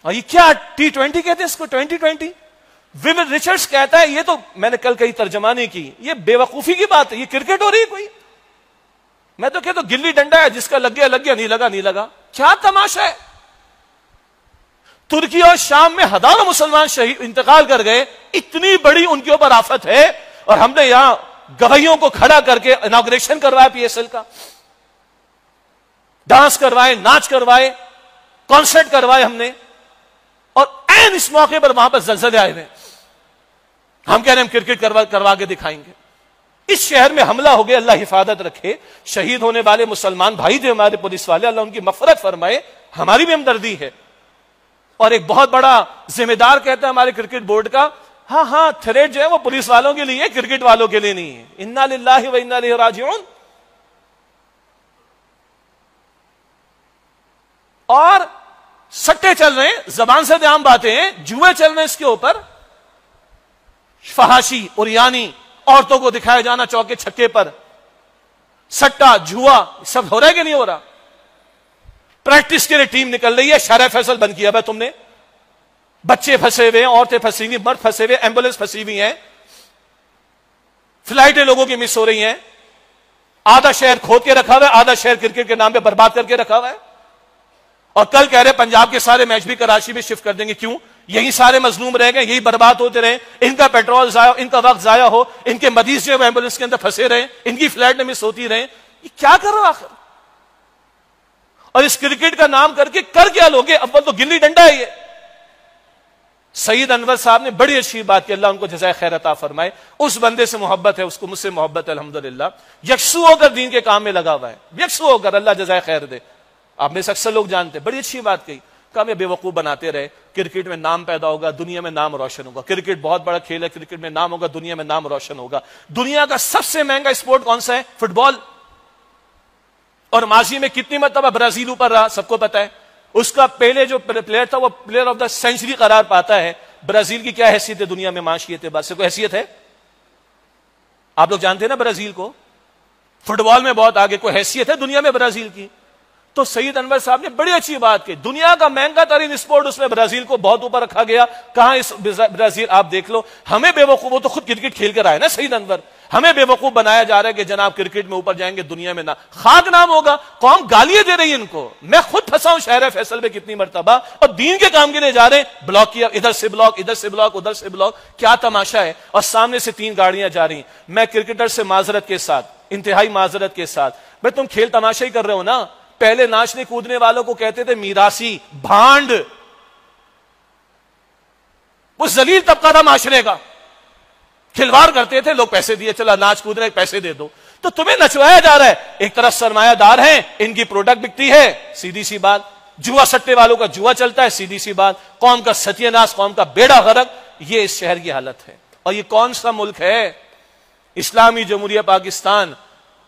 اور یہ کیا T20 کہتے ہیں اس کو, 2020. ویل رچرڈس کہتا ہے یہ تو میں نے کل کہیں ترجمہ نہیں کی, یہ بے وقوفی کی بات ہے, یہ کرکٹ ہو رہی ہے کوئی. میں تو کہتا ہوں گلی ڈنڈا ہے, جس کا لگ گیا لگ گیا, نہیں لگا نہیں لگا. کیا تماشا ہے. ترکی اور شام میں ہزاروں مسلمان شہید انتقال کر گئے, اتنی بڑی ان کے اوپر آفت ہے, اور ہم نے یہاں گواہیوں کو کھڑا کر کے اناگوریشن کروایا PSL کا, ڈانس کروائے, ناچ کروائے, کانسرٹ کروائے ہم نے, اور این اس موقع پر وہاں پر زلزلے آئے ہوئے. ہم کہہ رہے ہیں ہم کرکٹ کروا کے دکھائیں گے. اس شہر میں حملہ ہو گیا, اللہ حفاظت رکھے. شہید ہونے والے مسلمان بھائی تھے ہمارے پولیس والے, اللہ ان کی مغفرت فرمائے, ہماری بھی ہمدردی ہے. اور ایک بہت بڑا ذمہ دار کہتا ہے ہمارے کرکٹ بورڈ کا, ہاں تھریٹ جو ہے وہ پولیس والوں کے لیے, کرکٹ والوں کے لیے نہیں ہے. انا للہ و انا الیہ راجعون. اور سٹے چل رہے ہیں, زبان سے عام باتیں ہیں, جوئے چل رہے ہیں اس کے اوپر, فحاشی اوریانی, عورتوں کو دکھایا جانا چوکے چھکے پر, سٹا جوا, سب ہو رہا ہے کہ نہیں ہو رہا. پریکٹس کے لیے ٹیم نکل رہی ہے, شارع فیصل بند کیا تم نے, بچے پھنسے ہوئے ہیں, عورتیں پھنسی ہوئی, مرد پھنسے ہوئے, ایمبولینس پھنسی ہوئی ہیں, فلائٹیں لوگوں کی مس ہو رہی ہیں, آدھا شہر کھود کے رکھا ہوا ہے, آدھا شہر کرکٹ کے نام پہ برباد کر کے رکھا ہوا ہے. اور کل کہہ رہے پنجاب کے سارے میچ بھی کراچی میں شفٹ کر دیں گے. کیوں؟ یہی سارے مظلوم رہ گئے, یہی برباد ہوتے رہے, ان کا پیٹرول ضائع, ان کا وقت ضائع ہو, ان کے مریض جو ایمبولینس کے اندر پھنسے رہے, ان کی فلائٹ میں مس ہوتی رہے. یہ کیا کر رہا آخر؟ اور اس کرکٹ کا نام کر کے کر کیا لوگے؟ اول تو گلی ڈنڈا ہے یہ. سعید انور صاحب نے بڑی اچھی بات کی, اللہ ان کو جزائے خیر عطا فرمائے. اس بندے سے محبت ہے, اس کو مجھ سے محبت ہے الحمدللہ, یکسو ہو کر دین کے کام میں لگا ہوا ہے, یکسو ہو کر, اللہ جزائے خیر دے. آپ میں سے اکثر لوگ جانتے ہیں, بڑی اچھی بات کہی, کہا میں بے وقوف بناتے رہے, کرکٹ میں نام پیدا ہوگا, دنیا میں نام روشن ہوگا. کرکٹ بہت بڑا کھیل ہے, کرکٹ میں نام ہوگا, دنیا میں نام روشن ہوگا. دنیا کا سب سے مہنگا اسپورٹ کون سا ہے؟ فٹ بال. اور ماضی میں کتنی مرتبہ برازیل اوپر رہا, سب کو پتا ہے. اس کا پہلے جو پلیئر تھا وہ پلیئر آف دا سینچری قرار پاتا ہے. برازیل کی کیا حیثیت ہے دنیا میں معاشی اعتبار سے؟ کوئی حیثیت ہے؟ آپ لوگ جانتے ہیں نا برازیل کو, فٹ بال میں بہت آگے. کوئی حیثیت ہے دنیا میں برازیل کی؟ تو سعید انور صاحب نے بڑی اچھی بات کی, دنیا کا مہنگا ترین اسپورٹ, اس میں برازیل کو بہت اوپر رکھا گیا. کہاں اس برازیل؟ آپ دیکھ لو. ہمیں بے وقوف, وہ تو خود کرکٹ کھیل کر آئے نا سعید انور, ہمیں بے وقوف بنایا جا رہا ہے کہ جناب کرکٹ میں اوپر جائیں گے, دنیا میں نہ خاک نام ہوگا. قوم گالیاں دے رہی ہے ان کو. میں خود پھنسا ہوں شہر فیصل میں کتنی مرتبہ, اور دین کے کام کے لیے جا رہے ہیں, بلاک کیا, ادھر سے بلاک, ادھر سے بلاک, ادھر سے بلاک. کیا تماشا ہے. اور سامنے سے 3 گاڑیاں جا رہی ہیں. میں کرکٹر سے معذرت کے ساتھ, انتہائی معذرت کے ساتھ, بھائی تم کھیل تماشا ہی کر رہے ہو نا. پہلے ناچنے کودنے والوں کو کہتے تھے میراثی, بھانڈ, وہ ذلیل طبقہ تھا معاشرے کا, کھلواڑ کرتے تھے. لوگ پیسے دیے, چلا ناچ کود رہے, پیسے دے دو. تو تمہیں نچوایا جا رہا ہے. ایک طرف سرمایہ دار ہیں, ان کی پروڈکٹ بکتی ہے, سیدھی سی بات. جوا سٹے والوں کا جوا چلتا ہے, سیدھی سی بات. قوم کا ستیہ ناش, قوم کا بیڑا غرق. یہ اس شہر کی حالت ہے. اور یہ کون سا ملک ہے؟ اسلامی جمہوریہ پاکستان.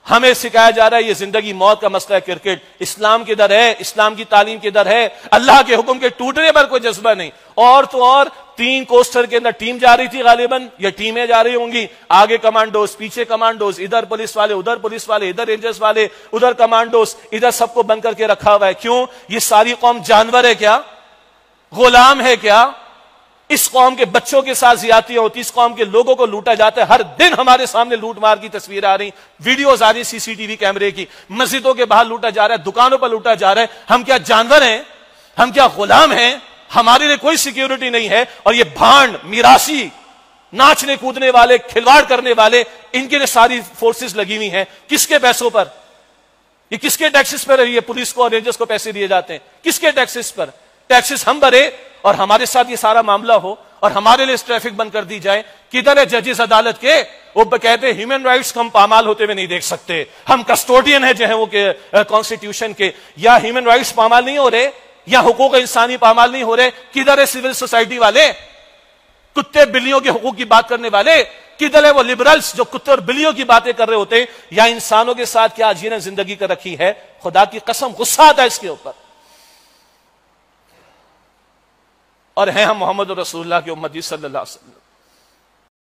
ہمیں سکھایا جا رہا ہے یہ زندگی موت کا مسئلہ ہے کرکٹ. اسلام کے در ہے, اسلام کی تعلیم کے در ہے, اللہ کے حکم کے ٹوٹنے پر کوئی جذبہ نہیں. اور تو اور 3 کوسٹر کے اندر ٹیم جا رہی تھی غالباً, یا ٹیمیں جا رہی ہوں گی, آگے کمانڈوز, پیچھے کمانڈوز, ادھر پولیس والے, ادھر پولیس والے, ادھر رینجرز والے, ادھر کمانڈوز, ادھر سب کو بند کر کے رکھا ہوا ہے. کیوں؟ یہ ساری قوم جانور ہے کیا؟ غلام ہے کیا؟ اس قوم کے بچوں کے ساتھ زیادتیاں ہوتی, اس قوم کے لوگوں کو لوٹا جاتا ہے. ہر دن ہمارے سامنے لوٹ مار کی تصویر آ رہی, ویڈیوز آ رہی CCTV کیمرے کی. مسجدوں کے باہر لوٹا جا رہا ہے, دکانوں پر لوٹا جا رہا ہے. ہم کیا جانور ہیں؟ ہم کیا غلام ہیں؟ ہمارے لیے کوئی سیکیورٹی نہیں ہے. اور یہ بھانڈ, میراثی, ناچنے کودنے والے, کھلواڑ کرنے والے, ان کے لیے ساری فورسز لگی ہوئی ہیں. کس کے پیسوں پر؟ یہ کس کے ٹیکسز پر؟ یہ پولیس کو اور رینجرز کو پیسے دیے جاتے ہیں. کس کے ٹیکسز پر؟ ٹیکسز ہم بھرے, اور ہمارے ساتھ یہ سارا معاملہ ہو, اور ہمارے لیے ٹریفک بند کر دی جائے. کدھر ہے ججز عدالت کے؟ وہ کہتے ہیں ہیومن رائٹس ہم پامال ہوتے ہوئے نہیں دیکھ سکتے, ہم کسٹوڈین ہیں جو ہے وہ کانسٹیٹیوشن کے. یا ہیومن رائٹس پامال نہیں ہو رہے, یا حقوق انسانی پامال نہیں ہو رہے. کدھر ہے سول سوسائٹی والے, کتے بلیوں کے حقوق کی بات کرنے والے؟ کدھر ہے وہ لبرلز جو کتے اور بلیوں کی باتیں کر رہے ہوتے ہیں؟ یا انسانوں کے ساتھ کیا جینے زندگی کر رکھی ہے. خدا کی قسم غصہ آتا ہے اس کے اوپر. اور ہیں ہم محمد رسول اللہ کی امتی صلی اللہ علیہ وسلم.